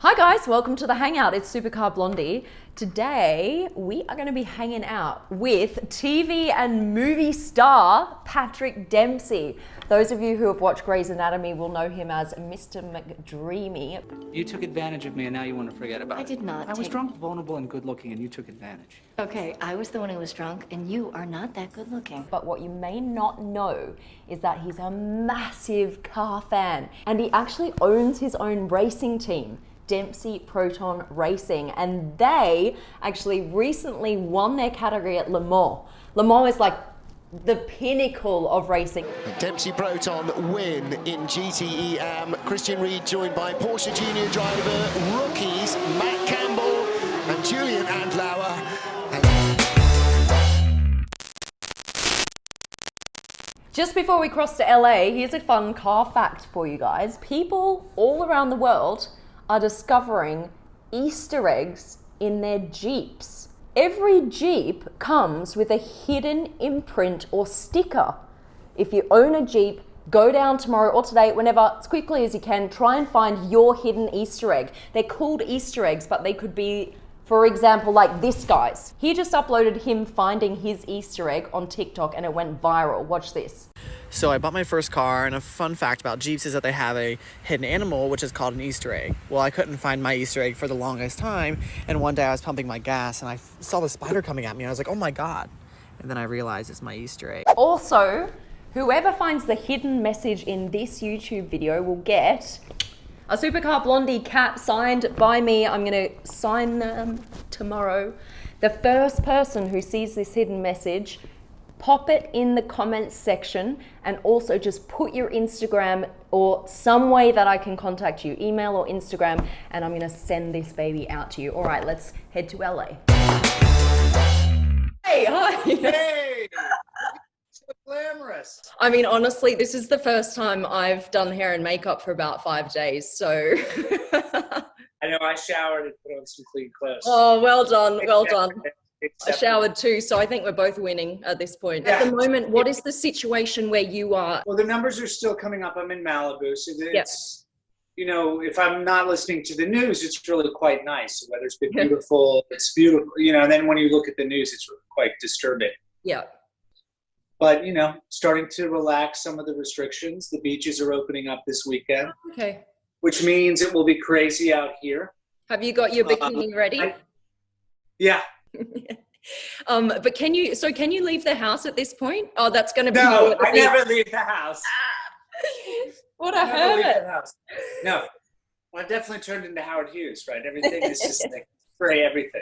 Hi guys, welcome to the Hangout. It's Supercar Blondie. Today we are going to be hanging out with TV and movie star Patrick Dempsey. Those of you who have watched Grey's Anatomy will know him as Mr. McDreamy. You took advantage of me and now you want to forget about it. I did not. I was drunk, vulnerable, and good looking, and you took advantage. Okay, I was the one who was drunk, and you are not that good looking. But what you may not know is that he's a massive car fan and he actually owns his own racing team, Dempsey Proton Racing, and they actually recently won their category at Le Mans. Le Mans is like the pinnacle of racing. Dempsey Proton win in GTE Am. Christian Reed joined by Porsche Junior driver rookies Matt Campbell and Julian Andlauer. Just before we cross to LA, here's a fun car fact for you guys. People all around the world are discovering Easter eggs in their Jeeps. Every Jeep comes with a hidden imprint or sticker. If you own a Jeep, go down tomorrow or today, whenever, as quickly as you can, try and find your hidden Easter egg. They're called Easter eggs, but they could be, for example, like this guy's. He just uploaded him finding his Easter egg on TikTok and it went viral. Watch this. So I bought my first car, and a fun fact about Jeeps is that they have a hidden animal, which is called an Easter egg. Well, I couldn't find my Easter egg for the longest time, and one day I was pumping my gas, and I saw the spider coming at me, and I was like, oh my God. And then I realized it's my Easter egg. Also, whoever finds the hidden message in this YouTube video will get a Supercar Blondie cap signed by me. I'm gonna sign them tomorrow. The first person who sees this hidden message, pop it in the comments section, and also just put your Instagram or some way that I can contact you, email or Instagram, and I'm gonna send this baby out to you. All right, let's head to LA. Hey, hi. Hey, so glamorous. I mean, honestly, this is the first time I've done hair and makeup for about 5 days, so. I know I showered and put on some clean clothes. Oh, well done, well done. I Except showered too, so I think we're both winning at this point. Yeah. At the moment, what is the situation where you are? Well, the numbers are still coming up. I'm in Malibu, so it's, you know, if I'm not listening to the news, it's really quite nice. The weather's been beautiful. It's beautiful, you know, and then when you look at the news, it's quite disturbing. Yeah. But, you know, starting to relax some of the restrictions. The beaches are opening up this weekend, Okay. which means it will be crazy out here. Have you got your bikini ready? Yeah. But can you leave the house at this point? Oh, that's going to be No, I never leave the house. What a I never leave hermit. the house. No. Well, I definitely turned into Howard Hughes, right? Everything is just like spray everything.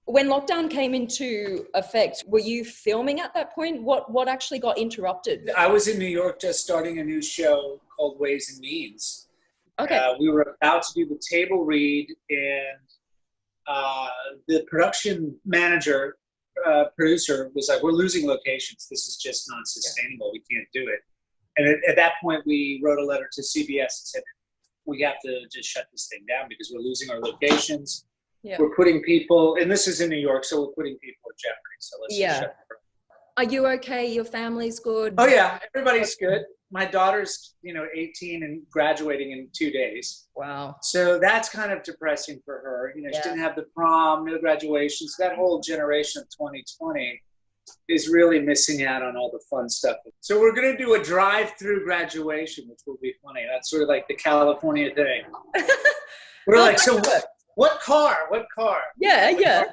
When lockdown came into effect, were you filming at that point? What actually got interrupted? I was in New York just starting a new show called Ways and Means. Okay. We were about to do the table read, and the production manager, producer was like, we're losing locations. This is just not sustainable. We can't do it. And at that point, we wrote a letter to CBS and said, we have to just shut this thing down because we're losing our locations. Yeah. We're putting people, and this is in New York, so we're putting people at jeopardy. So let's just shut it down. Are you okay? Your family's good? Oh yeah, everybody's good. My daughter's, 18 and graduating in 2 days. Wow. So that's kind of depressing for her. She didn't have the prom, no graduation. So that whole generation of 2020 is really missing out on all the fun stuff. So we're going to do a drive-through graduation, which will be funny. That's sort of like the California thing. We're like, so what car? What car? Yeah, yeah.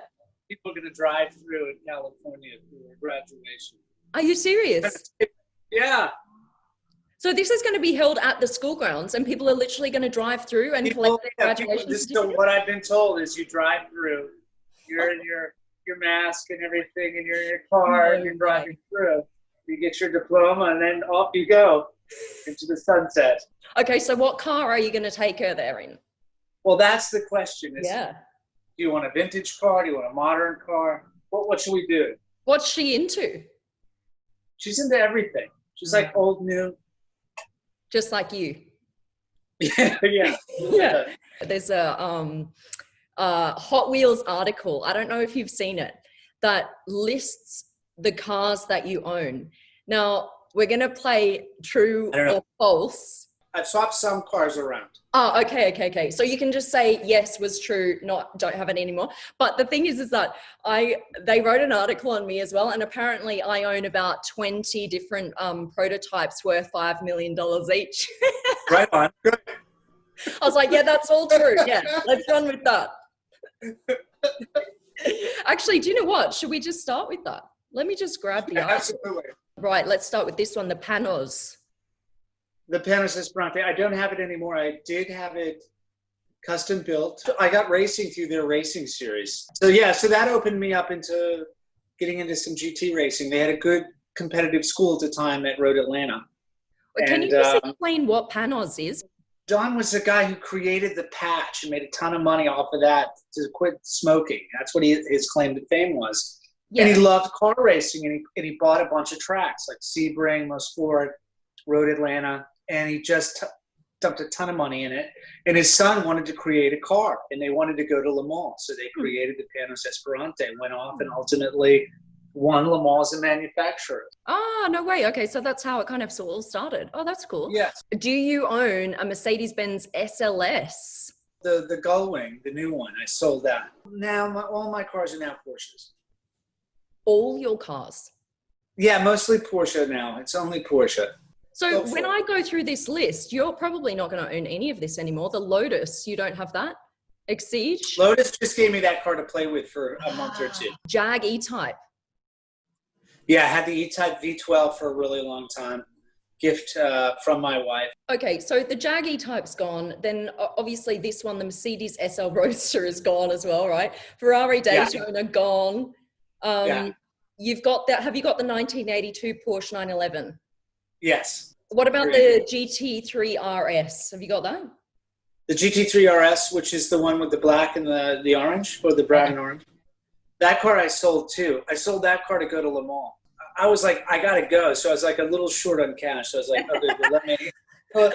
People are going to drive through in California for graduation. Are you serious? Yeah. So this is going to be held at the school grounds, and people are literally going to drive through and collect their graduation certificate? What I've been told is you drive through, you're in your mask and everything, and you're in your car, and you're driving through. You get your diploma, and then off you go into the sunset. Okay, so what car are you going to take her there in? Well, that's the question. Do Yeah. you want a vintage car? Do you want a modern car? What should we do? What's she into? She's into everything. She's like old, new. Just like you. Yeah. Yeah. There's a Hot Wheels article, I don't know if you've seen it, that lists the cars that you own. Now, we're going to play true or false. I've swapped some cars around. Oh, okay. So you can just say yes was true, not don't have it anymore. But the thing is that they wrote an article on me as well, and apparently I own about 20 different prototypes worth $5 million each. Right on. Good. I was like, yeah, that's all true. Yeah, let's run with that. Actually, do you know what? Should we just start with that? Let me just grab the article. Absolutely. Right, let's start with this one, the Panos. The Panos Esperante. I don't have it anymore. I did have it custom built. I got racing through their racing series. So that opened me up into getting into some GT racing. They had a good competitive school at the time at Road Atlanta. Can you just explain what Panos is? Don was the guy who created the patch and made a ton of money off of that to quit smoking. That's what his claim to fame was. Yeah. And he loved car racing, and he bought a bunch of tracks like Sebring, Mosport, Road Atlanta, and he just dumped a ton of money in it. And his son wanted to create a car, and they wanted to go to Le Mans. So they created the Panos Esperante, went off and ultimately won Le Mans as a manufacturer. Ah, no way. Okay, so that's how it kind of all started. Oh, that's cool. Yes. Do you own a Mercedes-Benz SLS? The Gullwing, the new one, I sold that. Now all my cars are now Porsches. All your cars? Yeah, mostly Porsche now. It's only Porsche. So when I go through this list, you're probably not going to own any of this anymore. The Lotus, you don't have that? Exige? Lotus just gave me that car to play with for a month or two. Jag E-Type? Yeah, I had the E-Type V12 for a really long time. Gift from my wife. Okay, so the Jag E-Type's gone. Then obviously this one, the Mercedes SL Roadster, is gone as well, right? Ferrari Daytona gone. You've got that. Have you got the 1982 Porsche 911? Yes. What about the GT3 RS? Have you got that? The GT3 RS, which is the one with the black and the orange, or the brown and orange. That car I sold too. I sold that car to go to Le Mans. I was like, I gotta go. So I was like a little short on cash. So I was like, okay, well,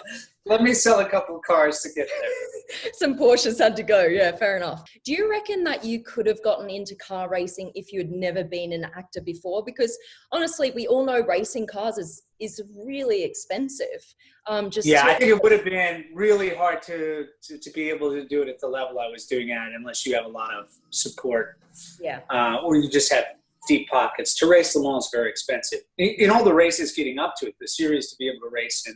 let me sell a couple of cars to get there. Some Porsches had to go. Yeah, fair enough. Do you reckon that you could have gotten into car racing if you had never been an actor before? Because honestly, we all know racing cars is really expensive. I think it would have been really hard to be able to do it at the level I was doing at, unless you have a lot of support. Yeah. Or you just have deep pockets. To race Le Mans is very expensive. In all the races getting up to it, the series, to be able to race in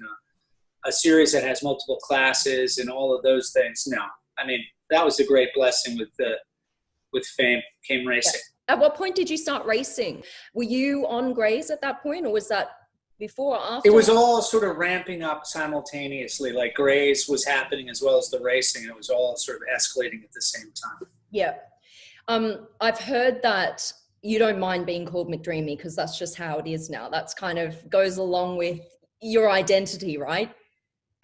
a series that has multiple classes and all of those things. No, I mean, that was a great blessing with fame came racing. Yeah. At what point did you start racing? Were you on Grays at that point, or was that before or after? It was all sort of ramping up simultaneously. Like Grays was happening as well as the racing. It was all sort of escalating at the same time. Yeah. I've heard that you don't mind being called McDreamy because that's just how it is now. That's kind of goes along with your identity, right?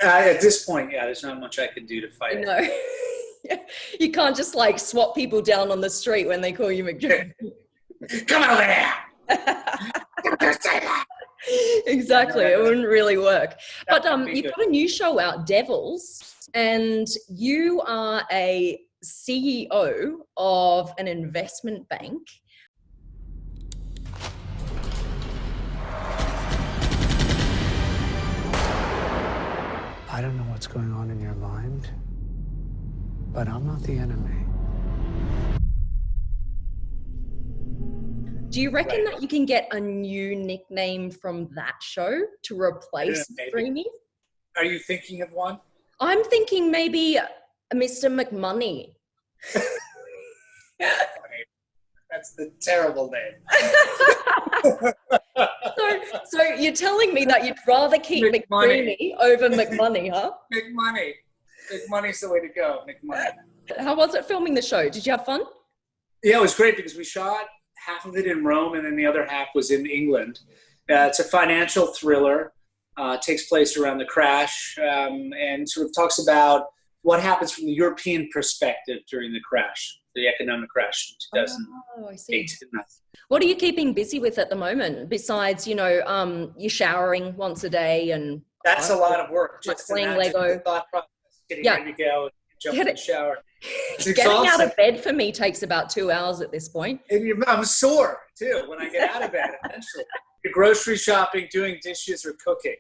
At this point, yeah, there's not much I can do to fight it. No. You can't just like swat people down on the street when they call you McDreamy. Come over here! Exactly. It wouldn't really work. But you've got a new show out, Devils, and you are a CEO of an investment bank. I don't know what's going on in your mind, but I'm not the enemy. Do you reckon that you can get a new nickname from that show to replace Dreamy? Are you thinking of one? I'm thinking maybe Mr. McMoney. That's the terrible name. So you're telling me that you'd rather keep McDreamy over McMoney, huh? McMoney. McMoney's the way to go, McMoney. How was it filming the show? Did you have fun? Yeah, it was great because we shot half of it in Rome and then the other half was in England. It's a financial thriller. Takes place around the crash and sort of talks about what happens from the European perspective during the crash, the economic crash in 2008. Oh, I see. What are you keeping busy with at the moment besides, you're showering once a day and... That's a lot of work. Just playing Lego. The thought process, getting ready to go, jump in the shower. Getting out of bed for me takes about 2 hours at this point. And I'm sore, too, when I get out of bed eventually. Grocery shopping, doing dishes, or cooking.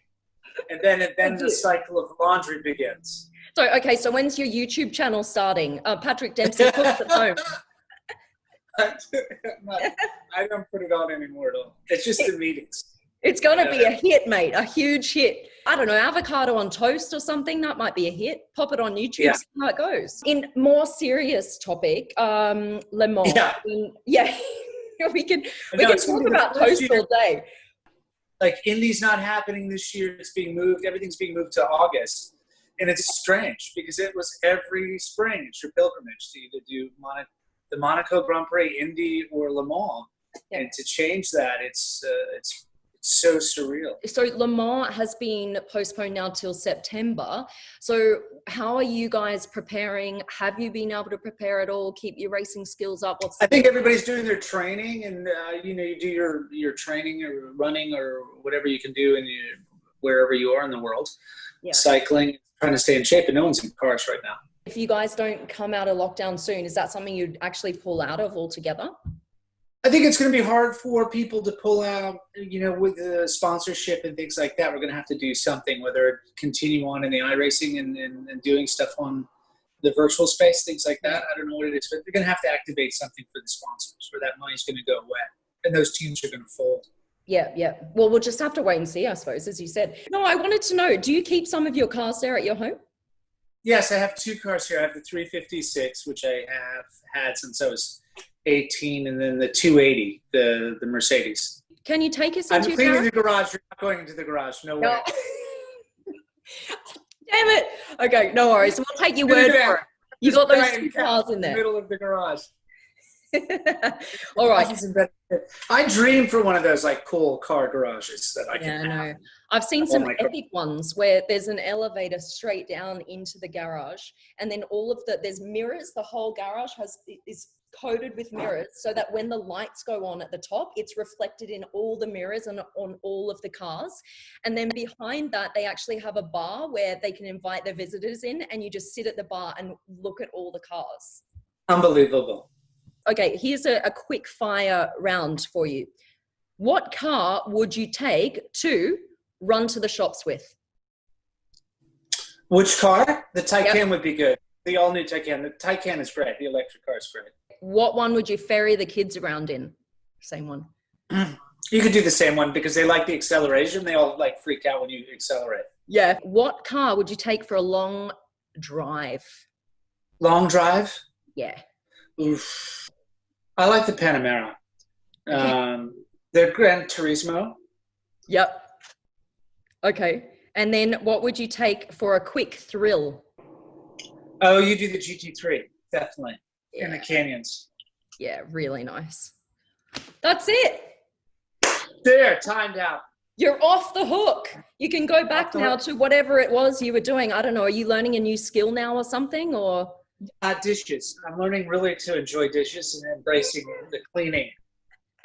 And then the cycle of laundry begins. So, okay, so when's your YouTube channel starting? Patrick Dempsey cooks at home. I don't put it on anymore at all. It's just the meetings. It's going to be a hit, mate, a huge hit. I don't know, avocado on toast or something, that might be a hit. Pop it on YouTube, see how it goes. In more serious topic, Le Mans. Yeah, we can talk about toast all day. Like, Indy's not happening this year. It's being moved. Everything's being moved to August. And it's strange because it was every spring. It's your pilgrimage to either do the Monaco Grand Prix, Indy, or Le Mans. Yeah. And to change that, it's so surreal. So Le Mans has been postponed now till September. So how are you guys preparing? Have you been able to prepare at all? Keep your racing skills up? I think everybody's doing their training, and you do your training or running or whatever you can do wherever you are in the world. Yeah. Cycling, trying to stay in shape, and no one's in cars right now. If you guys don't come out of lockdown soon, is that something you'd actually pull out of altogether? I think it's going to be hard for people to pull out, with the sponsorship and things like that. We're going to have to do something, whether continue on in the iRacing and doing stuff on the virtual space, things like that. I don't know what it is, but they're going to have to activate something for the sponsors, or that money's going to go away, and those teams are going to fold. Yeah. Well, we'll just have to wait and see, I suppose, as you said. No, I wanted to know, do you keep some of your cars there at your home? Yes, I have 2 cars here. I have the 356, which I have had since I was 18, and then the 280, the Mercedes. Can you take us into I'm cleaning the garage. You're not going into the garage. No way. Damn it. Okay, no worries. We'll take your word for it. You got those 2 cars in there. Middle of the garage. All right. I dream for one of those cool car garages that I can have. No. I've seen some epic ones where there's an elevator straight down into the garage, and then there's mirrors. The whole garage is coated with mirrors, so that when the lights go on at the top, it's reflected in all the mirrors and on all of the cars. And then behind that, they actually have a bar where they can invite their visitors in, and you just sit at the bar and look at all the cars. Unbelievable. Okay, here's a quick fire round for you. What car would you take to run to the shops with? Which car? The Taycan would be good. The all-new Taycan. The Taycan is great. The electric car is great. What one would you ferry the kids around in? Same one. You could do the same one because they like the acceleration. They all freak out when you accelerate. Yeah. What car would you take for a long drive? Long drive? Yeah. Oof. I like the Panamera. Okay. The Gran Turismo. Yep. Okay. And then what would you take for a quick thrill? Oh, you do the GT3. Definitely. Yeah. In the canyons. Yeah, really nice. That's it. There, timed out. You're off the hook. You can go back now to whatever it was you were doing. I don't know. Are you learning a new skill now or something, or? Dishes. I'm learning really to enjoy dishes and embracing the cleaning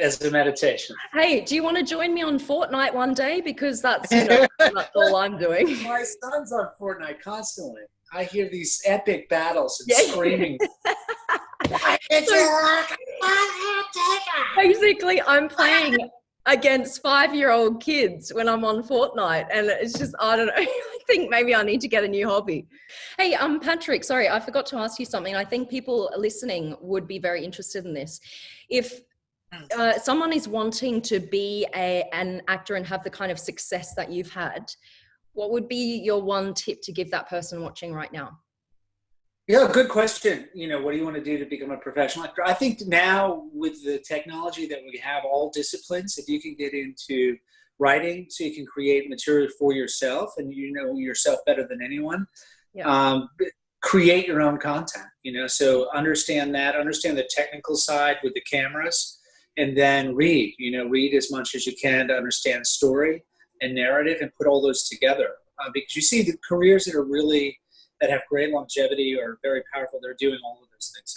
as a meditation. Hey, do you want to join me on Fortnite one day? Because that's, that's all I'm doing. My son's on Fortnite constantly. I hear these epic battles and screaming. Basically, I'm playing against 5-year-old kids when I'm on Fortnite, and it's just, I don't know. I think maybe I need to get a new hobby. Hey, Patrick, sorry, I forgot to ask you something. I think people listening would be very interested in this. If someone is wanting to be an actor and have the kind of success that you've had, what would be your one tip to give that person watching right now? Yeah, good question. What do you want to do to become a professional actor? I think now with the technology that we have, all disciplines, if you can get into writing so you can create material for yourself, and you know yourself better than anyone, create your own content, so understand the technical side with the cameras, and then read as much as you can to understand story and narrative and put all those together. Because you see the careers that have great longevity are very powerful. They're doing all of those things.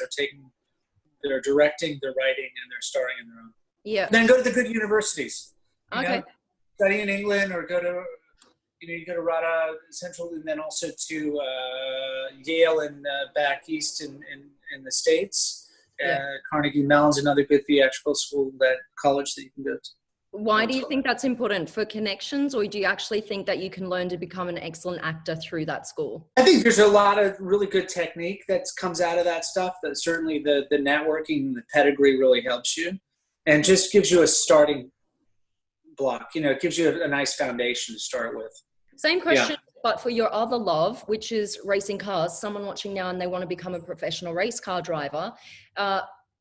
They're directing, they're writing, and they're starring in their own. Yeah. Then go to the good universities. Okay. Study in England, or go to, you go to RADA Central, and then also to Yale and back east in the States. Carnegie Mellon's another good theatrical school, that college that you can go to. Why do you think that's important for connections, or do you actually think that you can learn to become an excellent actor through that school? I think there's a lot of really good technique that comes out of that stuff. That certainly the networking, the pedigree really helps you, and just gives you a starting block. You know, it gives you a nice foundation to start with. Same question, but for your other love, which is racing cars. Someone watching now and they want to become a professional race car driver.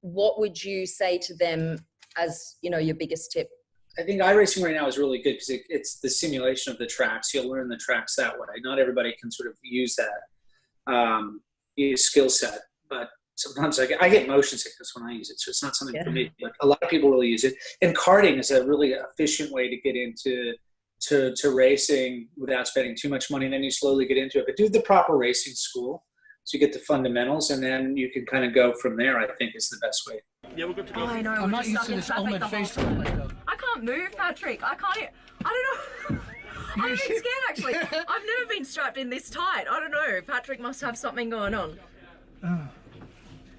What would you say to them as, you know, your biggest tip? I think iRacing right now is really good because it's the simulation of the tracks. You'll learn the tracks that way. Not everybody can sort of use that skill set, but sometimes I get motion sickness when I use it, so it's not something for me. But a lot of people really use it. And karting is a really efficient way to get into to racing without spending too much money. And then you slowly get into it. But do the proper racing school so you get the fundamentals, and then you can kind of go from there. I think is the best way. Yeah, we're good to go. I know. I'm not used to this almond face. I can't move, Patrick. I don't know. I'm a bit scared, actually. I've never been strapped in this tight. I don't know. Patrick must have something going on.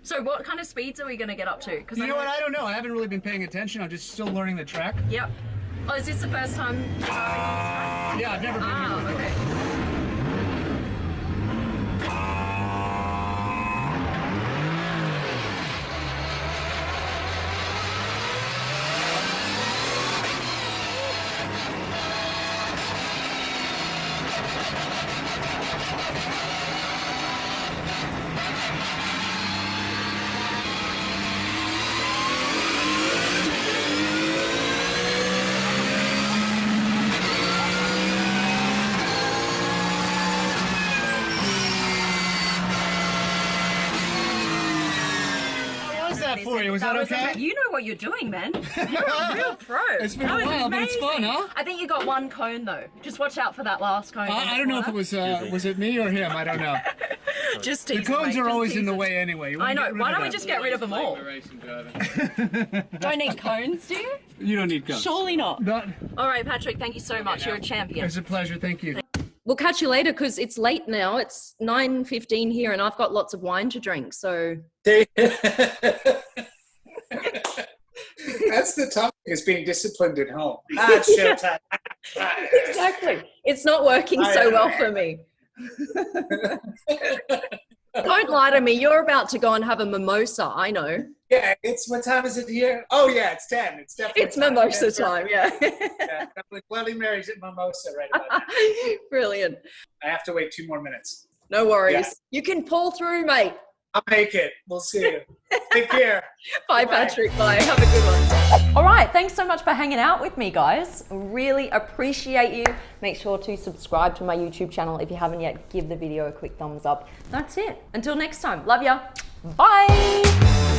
So what kind of speeds are we going to get up to? You know what? I don't know. I haven't really been paying attention. I'm just still learning the track. Yep. Oh, is this the first time? Yeah, I've never been here before. Okay. For you. Was that okay? You know what you're doing, man. You're a real pro. It's been a while, but it's fun, huh? I think you got one cone though. Just watch out for that last cone. I don't know if it was it me or him. I don't know. Just the cones are always in the way anyway. I know. Why don't we just get rid of them all? Don't need cones, do you? You don't need cones. Surely not. All right, Patrick. Thank you so much. You're a champion. It's a pleasure. Thank you. We'll catch you later because it's late now. It's 9:15 here, and I've got lots of wine to drink. So. That's the tough thing, is being disciplined at home. It's showtime. Exactly. It's not working so well for me. Don't lie to me. You're about to go and have a mimosa. I know. Yeah, what time is it here? Oh yeah, it's 10. It's definitely. It's mimosa time. Yeah. Yeah, Bloody Mary's at mimosa right about now. Brilliant. I have to wait 2 more minutes. No worries. Yeah. You can pull through, mate. I'll make it. We'll see you. Take care. Bye, Patrick. Bye. Have a good one. All right. Thanks so much for hanging out with me, guys. Really appreciate you. Make sure to subscribe to my YouTube channel if you haven't yet. Give the video a quick thumbs up. That's it. Until next time. Love ya. Bye.